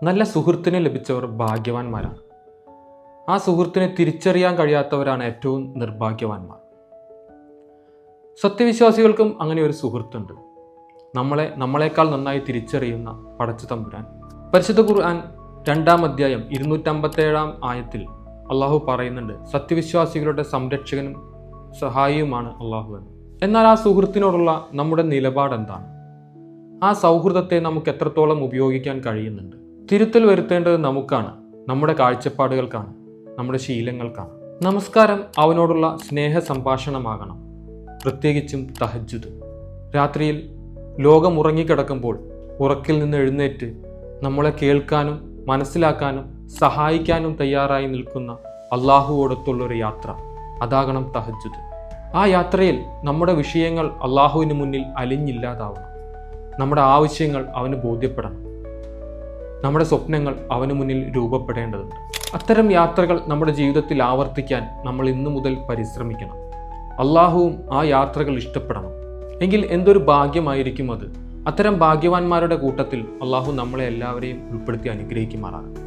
നല്ല സുഹൃത്തിനെ ലഭിച്ചവർ ഭാഗ്യവാന്മാരാണ്. ആ സുഹൃത്തിനെ തിരിച്ചറിയാൻ കഴിയാത്തവരാണ് ഏറ്റവും നിർഭാഗ്യവാന്മാർ. സത്യവിശ്വാസികൾക്കും അങ്ങനെ ഒരു സുഹൃത്തുണ്ട്. നമ്മളെക്കാൾ നന്നായി തിരിച്ചറിയുന്ന പടച്ച തമ്പുരാൻ. പരിശുദ്ധ ഖുർആൻ 2-ാം അധ്യായം 257-ാം ആയത്തിൽ അള്ളാഹു പറയുന്നുണ്ട്, സത്യവിശ്വാസികളുടെ സംരക്ഷകനും സഹായിയുമാണ് അള്ളാഹു എന്ന്. എന്നാൽ ആ സുഹൃത്തിനോടുള്ള നമ്മുടെ നിലപാട് എന്താണ്? ആ സൗഹൃദത്തെ നമുക്ക് എത്രത്തോളം ഉപയോഗിക്കാൻ കഴിയുന്നുണ്ട്? തിരുത്തൽ വരുത്തേണ്ടത് നമുക്കാണ്, നമ്മുടെ കാഴ്ചപ്പാടുകൾക്കാണ്, നമ്മുടെ ശീലങ്ങൾക്കാണ്. നമസ്കാരം അവനോടുള്ള സ്നേഹ സംഭാഷണമാകണം. പ്രത്യേകിച്ചും തഹജ്ജുദ്. രാത്രിയിൽ ലോകം ഉറങ്ങിക്കിടക്കുമ്പോൾ ഉറക്കിൽ നിന്ന് എഴുന്നേറ്റ് നമ്മളെ കേൾക്കാനും മനസ്സിലാക്കാനും സഹായിക്കാനും തയ്യാറായി നിൽക്കുന്ന അള്ളാഹുവോടൊത്തുള്ളൊരു യാത്ര, അതാകണം തഹജ്ജുദ്. ആ യാത്രയിൽ നമ്മുടെ വിഷയങ്ങൾ അള്ളാഹുവിന് മുന്നിൽ അലിഞ്ഞില്ലാതാവണം. നമ്മുടെ ആവശ്യങ്ങൾ അവന് ബോധ്യപ്പെടണം. നമ്മുടെ സ്വപ്നങ്ങൾ അവന് മുന്നിൽ രൂപപ്പെടേണ്ടതുണ്ട്. അത്തരം യാത്രകൾ നമ്മുടെ ജീവിതത്തിൽ ആവർത്തിക്കാൻ നമ്മൾ ഇന്നു മുതൽ പരിശ്രമിക്കണം. അള്ളാഹുവും ആ യാത്രകൾ ഇഷ്ടപ്പെടണം. എങ്കിൽ എന്തൊരു ഭാഗ്യമായിരിക്കും അത്. അത്തരം ഭാഗ്യവാന്മാരുടെ കൂട്ടത്തിൽ അള്ളാഹു നമ്മളെ എല്ലാവരെയും ഉൾപ്പെടുത്തി അനുഗ്രഹിക്കുമാറാകട്ടെ.